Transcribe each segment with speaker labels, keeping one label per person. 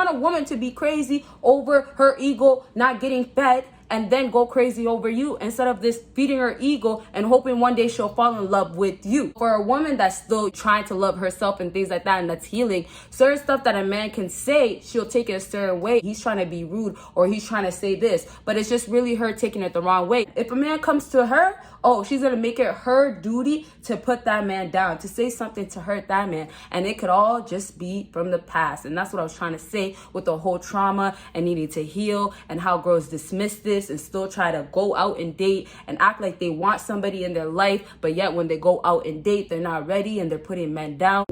Speaker 1: want a woman to be crazy over her ego not getting fed and then go crazy over you instead of this feeding her ego and hoping one day she'll fall in love with you. For a woman that's still trying to love herself and things like that, and that's healing, certain stuff that a man can say, she'll take it a certain way. He's trying to be rude or he's trying to say this, but it's just really her taking it the wrong way. If a man comes to her, oh, she's gonna make it her duty to put that man down, to say something to hurt that man, and it could all just be from the past. And that's what I was trying to say with the whole trauma and needing to heal, and how girls dismiss this and still try to go out and date and act like they want somebody in their life, but yet when they go out and date, they're not ready and they're putting men down.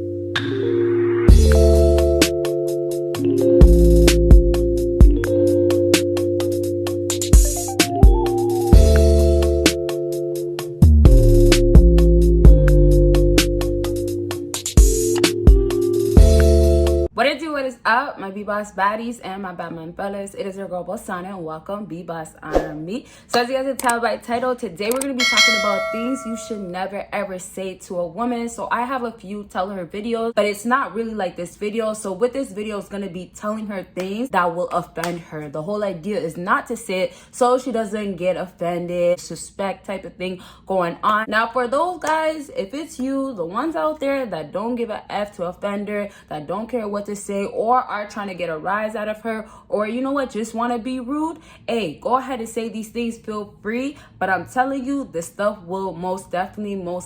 Speaker 1: What is up, my BBossBaddies and my Batman fellas? It is your girl Bosana, and welcome BBossArmy. So as you guys can tell by the title, today we're going to be talking about things you should never ever say to a woman. So I have a few tell her videos, but it's not really like this video. So with this video, it's going to be telling her things that will offend her. The whole idea is not to say it so she doesn't get offended, suspect type of thing going on. Now for those guys, if it's you, the ones out there that don't give a F to offend her, that don't care what to say, or are trying to get a rise out of her, or you know what, just want to be rude, hey, go ahead and say these things, feel free. But I'm telling you, this stuff will most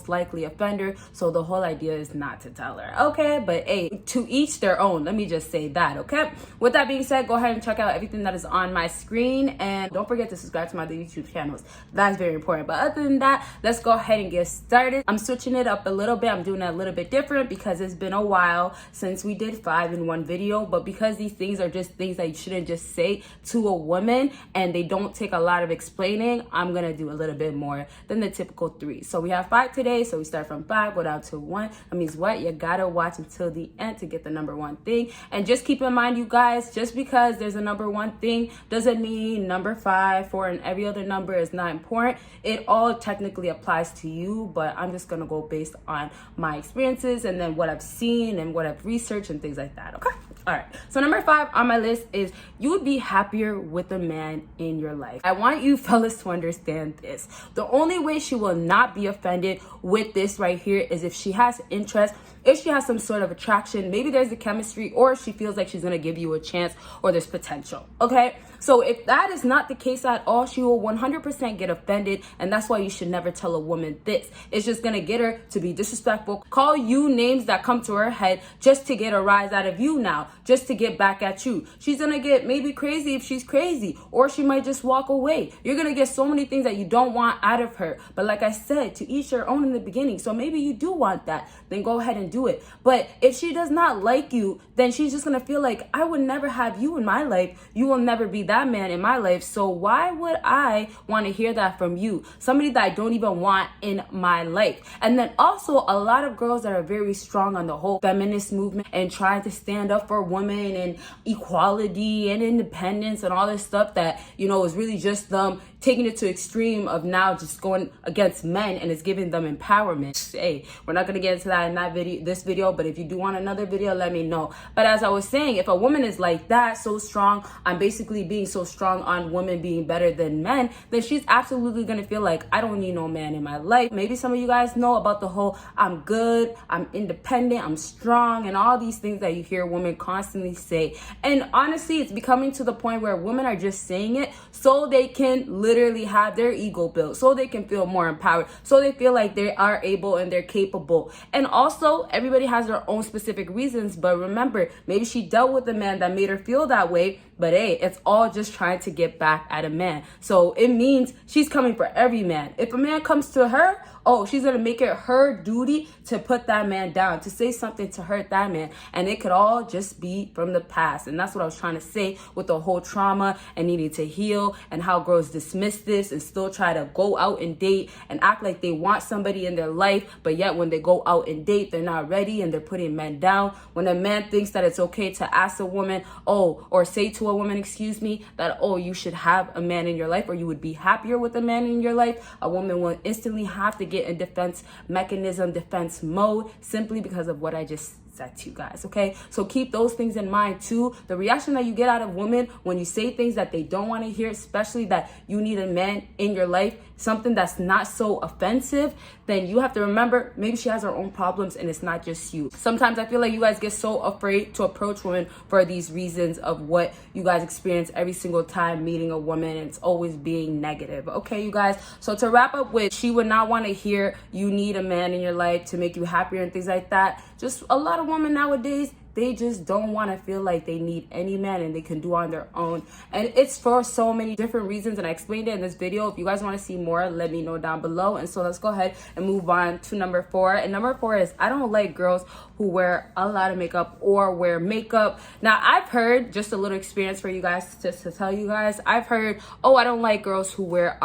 Speaker 1: likely offend her. So the whole idea is not to tell her, okay? But hey, to each their own. Let me just say that, okay? With that being said, go ahead and check out everything that is on my screen, and don't forget to subscribe to my other YouTube channels. That's very important. But other than that, let's go ahead and get started. I'm switching it up a little bit. I'm doing it a little bit different because it's been a while since we did 5 in 1 video. But because these things are just things that you shouldn't just say to a woman and they don't take a lot of explaining, I'm gonna do a little bit more than the typical 3. So we have 5 today, so we start from 5, go down to 1. That means what? You gotta watch until the end to get the number 1 thing. And just keep in mind, you guys, just because there's a number 1 thing doesn't mean number 5, 4, and every other number is not important. It all technically applies to you, but I'm just gonna go based on my experiences and then what I've seen and what I've researched and things like that, okay? All right, so number 5 on my list is you would be happier with a man in your life. I want you fellas to understand this. The only way she will not be offended with this right here is if she has interest, if she has some sort of attraction, maybe there's a chemistry, or she feels like she's gonna give you a chance, or there's potential, okay? So if that is not the case at all, she will 100% get offended, and that's why you should never tell a woman this. It's just gonna get her to be disrespectful, call you names that come to her head just to get a rise out of you now, just to get back at you. She's gonna get maybe crazy if she's crazy, or she might just walk away. You're gonna get so many things that you don't want out of her. But like I said, to each their own in the beginning. So maybe you do want that, then go ahead and do it. But if she does not like you, then she's just gonna feel like, I would never have you in my life. You will never be that man in my life. So why would I want to hear that from you? Somebody that I don't even want in my life. And then also a lot of girls that are very strong on the whole feminist movement and trying to stand up for women and equality and independence and all this stuff that, you know, is really just them taking it to extreme of now just going against men, and it's giving them empowerment. Hey, we're not gonna get into that in that video, this video, but if you do want another video, let me know. But as I was saying, if a woman is like that, so strong, I'm basically being so strong on women being better than men, then she's absolutely gonna feel like, I don't need no man in my life. Maybe some of you guys know about the whole, I'm good, I'm independent, I'm strong, and all these things that you hear women constantly say. And honestly, it's becoming to the point where women are just saying it so they can literally have their ego built, so they can feel more empowered, so they feel like they are able and they're capable. And also, everybody has their own specific reasons, but remember, maybe she dealt with a man that made her feel that way, but hey, it's all just trying to get back at a man. So it means she's coming for every man. If a man comes to her, oh, she's gonna make it her duty to put that man down, to say something to hurt that man, and it could all just be from the past. And that's what I was trying to say with the whole trauma and needing to heal, and how girls dismiss this and still try to go out and date and act like they want somebody in their life, but yet when they go out and date, they're not ready and they're putting men down. When a man thinks that it's okay to ask a woman, oh, or say to a woman, excuse me, that, oh, you should have a man in your life, or you would be happier with a man in your life, a woman will instantly have to get in defense mechanism, defense mode, simply because of what I just sex, you guys, okay? So keep those things in mind too. The reaction that you get out of women when you say things that they don't want to hear, especially that you need a man in your life, something that's not so offensive, then you have to remember maybe she has her own problems and it's not just you. Sometimes I feel like you guys get so afraid to approach women for these reasons of what you guys experience every single time meeting a woman, and it's always being negative, okay, you guys? So to wrap up with, she would not want to hear you need a man in your life to make you happier and things like that. Just a lot of women nowadays, they just don't want to feel like they need any man and they can do on their own. And it's for so many different reasons, and I explained it in this video. If you guys want to see more, let me know down below. And so let's go ahead and move on to number 4. And number 4 is, I don't like girls who wear a lot of makeup or wear makeup. Now, I've heard, just a little experience for you guys, just to tell you guys, I've heard, oh, I don't like girls who wear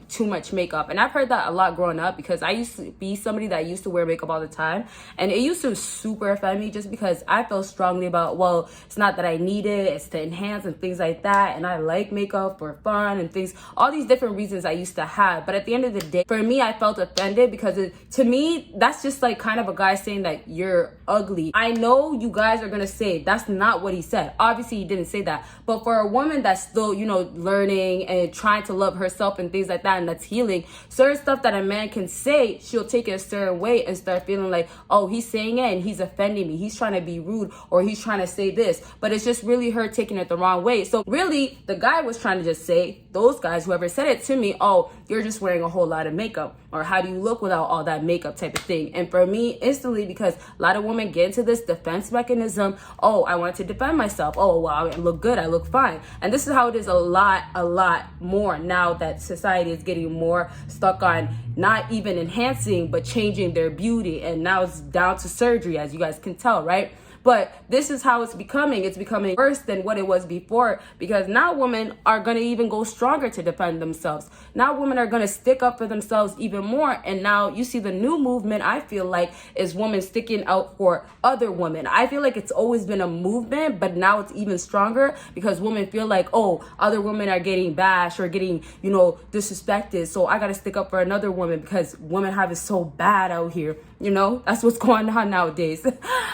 Speaker 1: too much makeup. And I've heard that a lot growing up, because I used to be somebody that used to wear makeup all the time, and it used to super offend me, just because I felt strongly about, well, it's not that I need it, it's to enhance and things like that, and I like makeup for fun and things, all these different reasons I used to have. But at the end of the day, for me, I felt offended, because to me, that's just like kind of a guy saying that you're ugly. I know you guys are gonna say that's not what he said. Obviously he didn't say that, but for a woman that's still, you know, learning and trying to love herself and things like that, and that's healing, certain stuff that a man can say, she'll take it a certain way and start feeling like, oh, he's saying it and he's offending me, he's trying to be rude, or he's trying to say this, but it's just really her taking it the wrong way. So really, the guy was trying to just say, those guys, whoever said it to me, oh, you're just wearing a whole lot of makeup, or how do you look without all that makeup type of thing. And for me, instantly, because a lot of women get into this defense mechanism, oh, I want to defend myself, oh, well, I look good, I look fine. And this is how it is a lot more now that society is getting more stuck on not even enhancing, but changing their beauty. And now it's down to surgery, as you guys can tell, right? But this is how it's becoming. It's becoming worse than what it was before, because now women are going to even go stronger to defend themselves. Now women are going to stick up for themselves even more. And now you see the new movement, I feel like, is women sticking out for other women. I feel like it's always been a movement, but now it's even stronger, because women feel like, oh, other women are getting bashed or getting, you know, disrespected, so I got to stick up for another woman because women have it so bad out here. You know, that's what's going on nowadays.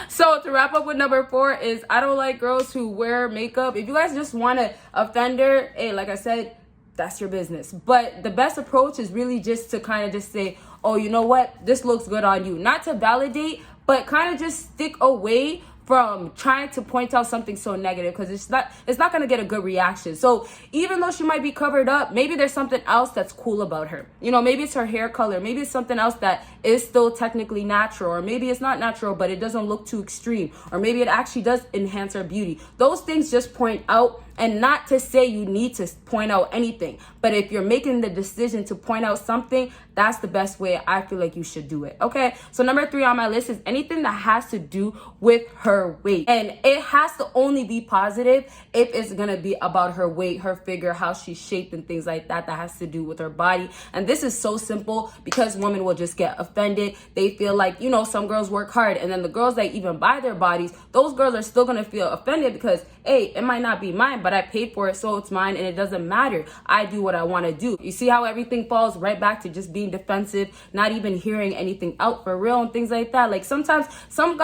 Speaker 1: So to wrap up with number 4 is, I don't like girls who wear makeup. If you guys just want to offend her, hey, like I said, that's your business. But the best approach is really just to kind of just say, oh, you know what, this looks good on you. Not to validate, but kind of just stick away from trying to point out something so negative, because it's not going to get a good reaction. So even though she might be covered up, maybe there's something else that's cool about her. You know, maybe it's her hair color, maybe it's something else that is still technically natural, or maybe it's not natural but it doesn't look too extreme, or maybe it actually does enhance her beauty. Those things just point out. And not to say you need to point out anything, but if you're making the decision to point out something, that's the best way I feel like you should do it, okay? So number 3 on my list is anything that has to do with her weight. And it has to only be positive if it's gonna be about her weight, her figure, how she's shaped and things like that, that has to do with her body. And this is so simple, because women will just get offended. They feel like, you know, some girls work hard, and then the girls that even buy their bodies, those girls are still gonna feel offended, because, hey, it might not be mine, but I paid for it, so it's mine, and it doesn't matter. I do what I want to do. You see how everything falls right back to just being defensive, not even hearing anything out for real and things like that. Like sometimes some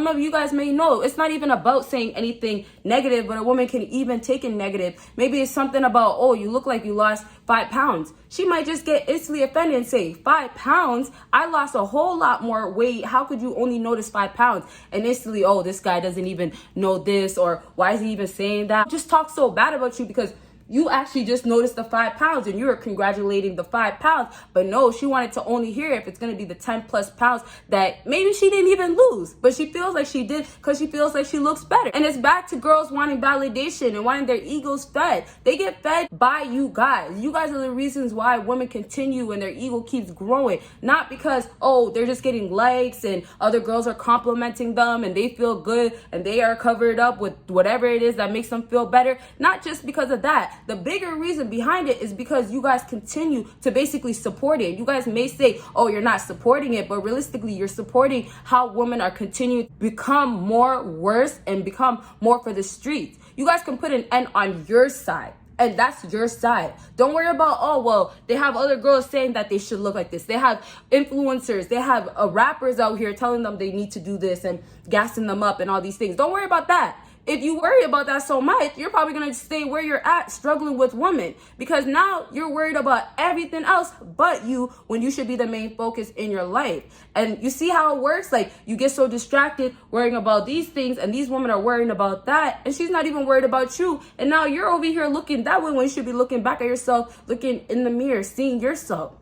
Speaker 1: of you guys may know, it's not even about saying anything negative, but a woman can even take it negative. Maybe it's something about, oh, you look like you lost 5 pounds. She might just get instantly offended and say, 5 pounds? I lost a whole lot more weight. How could you only notice 5 pounds? And instantly, oh, this guy doesn't even know this, or why is he even saying that? Just talk so bad about you because you actually just noticed the 5 pounds and you were congratulating the 5 pounds. But no, she wanted to only hear if it's going to be the 10 plus pounds that maybe she didn't even lose, but she feels like she did because she feels like she looks better. And it's back to girls wanting validation and wanting their egos fed. They get fed by you guys. You guys are the reasons why women continue and their ego keeps growing. Not because, oh, they're just getting likes and other girls are complimenting them and they feel good and they are covered up with whatever it is that makes them feel better. Not just because of that. The bigger reason behind it is because you guys continue to basically support it. You guys may say, oh, you're not supporting it, but realistically, you're supporting how women are continuing to become more worse and become more for the streets. You guys can put an end on your side. And that's your side. Don't worry about, oh, well, they have other girls saying that they should look like this. They have influencers. They have rappers out here telling them they need to do this and gassing them up and all these things. Don't worry about that. If you worry about that so much, you're probably going to stay where you're at struggling with women, because now you're worried about everything else but you, when you should be the main focus in your life. And you see how it works? Like, you get so distracted worrying about these things, and these women are worrying about that, and she's not even worried about you. And now you're over here looking that way when you should be looking back at yourself, looking in the mirror, seeing yourself.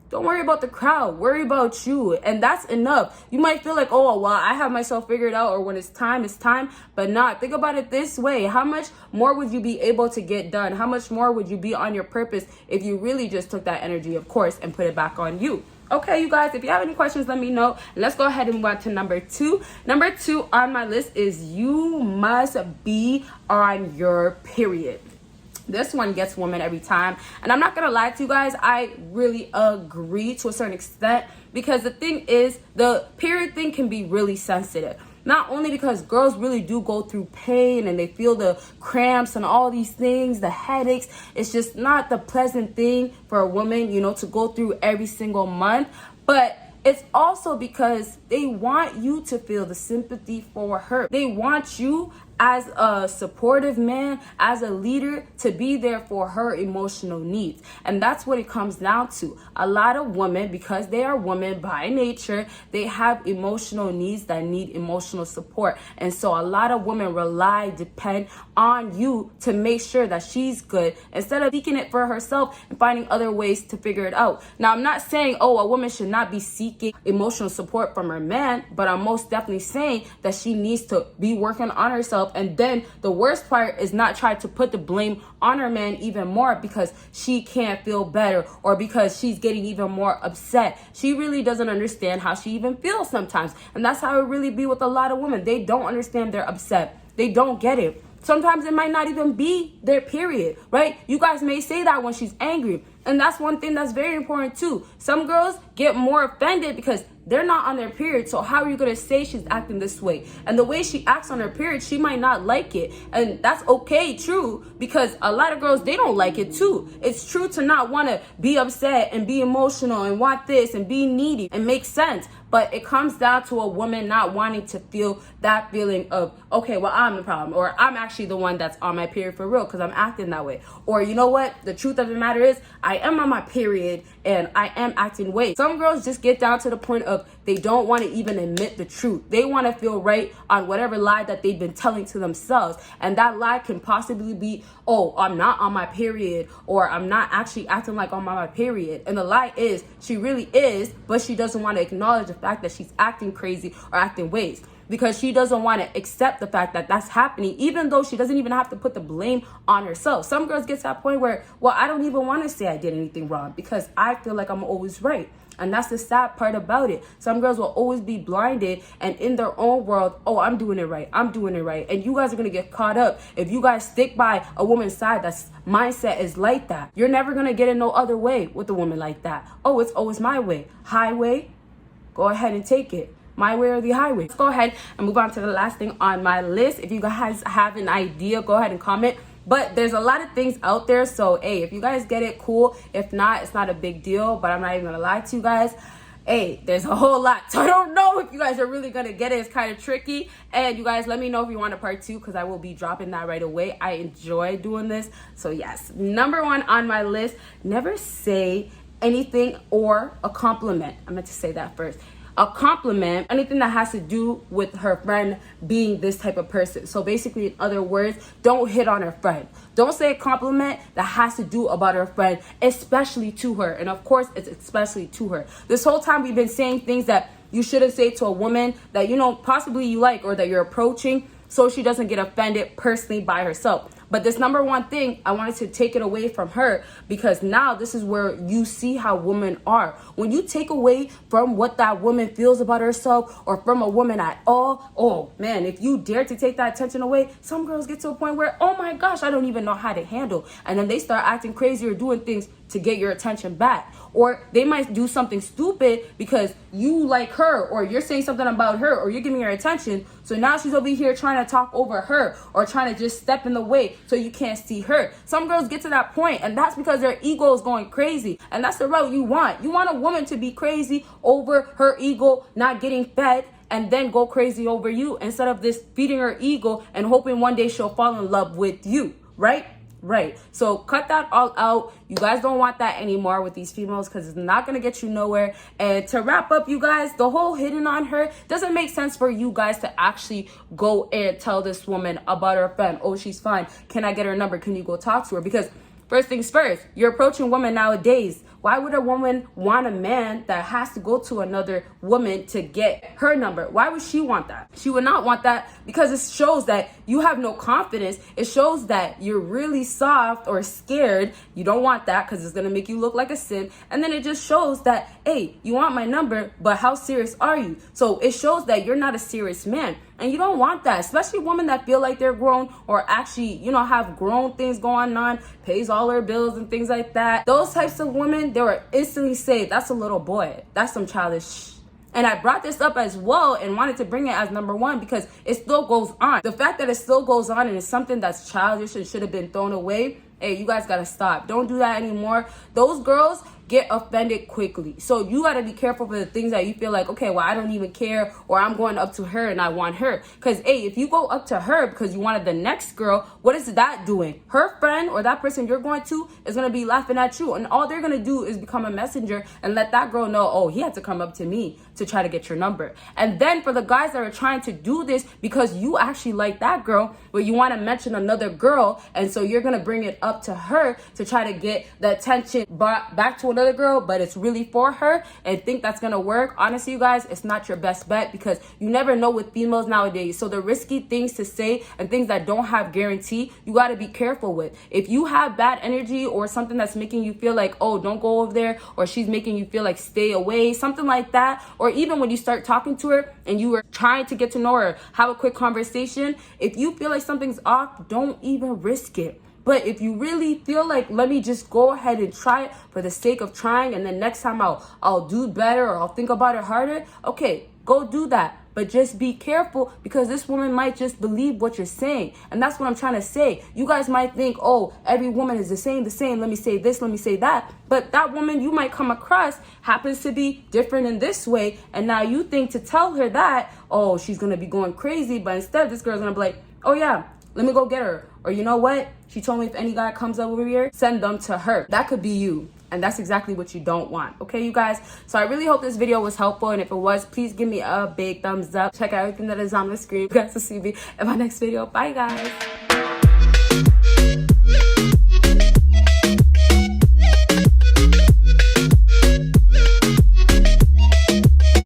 Speaker 1: Don't worry about the crowd. Worry about you. And that's enough. You might feel like, oh, well, I have myself figured out, or when it's time, it's time. But not. Think about it this way. How much more would you be able to get done? How much more would you be on your purpose if you really just took that energy, of course, and put it back on you? Okay, you guys, if you have any questions, let me know. Let's go ahead and move on to number 2. Number 2 on my list is you must be on your period. This one gets women every time. And I'm not going to lie to you guys, I really agree to a certain extent, because the thing is, the period thing can be really sensitive. Not only because girls really do go through pain and they feel the cramps and all these things, the headaches. It's just not the pleasant thing for a woman, you know, to go through every single month. But it's also because they want you to feel the sympathy for her. They want you as a supportive man, as a leader, to be there for her emotional needs. And that's what it comes down to. A lot of women, because they are women by nature, they have emotional needs that need emotional support. And so a lot of women depend on you to make sure that she's good, instead of seeking it for herself and finding other ways to figure it out. Now, I'm not saying, oh, a woman should not be seeking emotional support from her man, but I'm most definitely saying that she needs to be working on herself. And then the worst part is not try to put the blame on her man even more because she can't feel better, or because she's getting even more upset. She really doesn't understand how she even feels sometimes. And that's how it really be with a lot of women. They don't understand they're upset. They don't get it. Sometimes it might not even be their period, right? You guys may say that when she's angry. And that's one thing that's very important too. Some girls get more offended because they're not on their period. So how are you going to say she's acting this way? And the way she acts on her period, she might not like it. And that's okay, true, because a lot of girls, they don't like it too. It's true to not want to be upset and be emotional and want this and be needy and make sense. But it comes down to a woman not wanting to feel that feeling of, okay, well, I'm the problem, or I'm actually the one that's on my period for real because I'm acting that way. Or you know what? The truth of the matter is, I am on my period and I am acting way. Some girls just get down to the point of they don't want to even admit the truth. They want to feel right on whatever lie that they've been telling to themselves. And that lie can possibly be, oh, I'm not on my period, or I'm not actually acting like I'm on my period. And the lie is, she really is, but she doesn't want to acknowledge the fact that she's acting crazy or acting ways, because she doesn't want to accept the fact that that's happening, even though she doesn't even have to put the blame on herself. Some girls get to that point where, well, I don't even want to say I did anything wrong because I feel like I'm always right. And that's the sad part about it. Some girls will always be blinded and in their own world, oh, I'm doing it right. I'm doing it right. And you guys are going to get caught up if you guys stick by a woman's side that's mindset is like that. You're never going to get in no other way with a woman like that. Oh, it's always my way. Highway, go ahead and take it. My way or the highway. Let's go ahead and move on to the last thing on my list. If you guys have an idea, go ahead and comment. But there's a lot of things out there. So, hey, if you guys get it, cool. If not, it's not a big deal. But I'm not even going to lie to you guys. Hey, there's a whole lot. So I don't know if you guys are really going to get it. It's kind of tricky. And you guys, let me know if you want a part 2 because I will be dropping that right away. I enjoy doing this. So, yes, number 1 on my list, never say anything or a compliment. I meant to say that first. A compliment, anything that has to do with her friend being this type of person. So basically, in other words, don't hit on her friend. Don't say a compliment that has to do about her friend, especially to her. And of course, it's especially to her. This whole time we've been saying things that you shouldn't say to a woman that, you know, possibly you like or that you're approaching, so she doesn't get offended personally by herself. But this number 1 thing, I wanted to take it away from her, because now this is where you see how women are. When you take away from what that woman feels about herself or from a woman at all, oh man, if you dare to take that attention away, some girls get to a point where, oh my gosh, I don't even know how to handle. And then they start acting crazy or doing things to get your attention back. Or they might do something stupid because you like her, or you're saying something about her, or you're giving her attention. So now she's over here trying to talk over her, or trying to just step in the way so you can't see her. Some girls get to that point, and that's because their ego is going crazy. And that's the route you want. You want a woman to be crazy over her ego not getting fed, and then go crazy over you, instead of this feeding her ego and hoping one day she'll fall in love with you, right? Right. So cut that all out. You guys don't want that anymore with these females, because it's not going to get you nowhere. And to wrap up, you guys, the whole hitting on her doesn't make sense for you guys to actually go and tell this woman about her friend. Oh, she's fine. Can I get her number? Can you go talk to her? Because first things first, you're approaching women nowadays. Why would a woman want a man that has to go to another woman to get her number? Why would she want that? She would not want that, because it shows that you have no confidence. It shows that you're really soft or scared. You don't want that, because it's going to make you look like a simp. And then it just shows that, hey, you want my number, but how serious are you? So it shows that you're not a serious man. And you don't want that, especially women that feel like they're grown, or actually, have grown things going on, pays all their bills and things like that. Those types of women, they were instantly say, that's a little boy. That's some childish. And I brought this up as well and wanted to bring it as number one, because it still goes on. The fact that it still goes on and it's something that's childish and should have been thrown away, hey, you guys gotta stop. Don't do that anymore. Those girls get offended quickly. So you gotta be careful for the things that you feel like, okay, well, I don't even care, or I'm going up to her and I want her. Because, hey, if you go up to her because you wanted the next girl, what is that doing? Her friend or that person you're going to is gonna be laughing at you. And all they're gonna do is become a messenger and let that girl know, oh, he had to come up to me to try to get your number. And then for the guys that are trying to do this because you actually like that girl, but you want to mention another girl, and so you're gonna bring it up to her to try to get the attention back to another girl, but it's really for her, and think that's gonna work. Honestly, you guys, it's not your best bet, because you never know with females nowadays. So the risky things to say and things that don't have guarantee, you got to be careful with. If you have bad energy or something that's making you feel like, oh, don't go over there, or she's making you feel like stay away, something like that, or even when you start talking to her and you are trying to get to know her, have a quick conversation, if you feel like something's off, don't even risk it. But if you really feel like, let me just go ahead and try it for the sake of trying, and then next time I'll do better, or I'll think about it harder, okay, go do that. But just be careful, because this woman might just believe what you're saying. And that's what I'm trying to say. You guys might think, oh, every woman is the same. Let me say this, let me say that. But that woman you might come across happens to be different in this way. And now you think to tell her that, oh, she's going to be going crazy. But instead, this girl's going to be like, oh, yeah, let me go get her. Or you know what? She told me if any guy comes over here, send them to her. That could be you. And that's exactly what you don't want. Okay, you guys? So I really hope this video was helpful. And if it was, please give me a big thumbs up. Check out everything that is on the screen. You guys will see me in my next video. Bye, guys.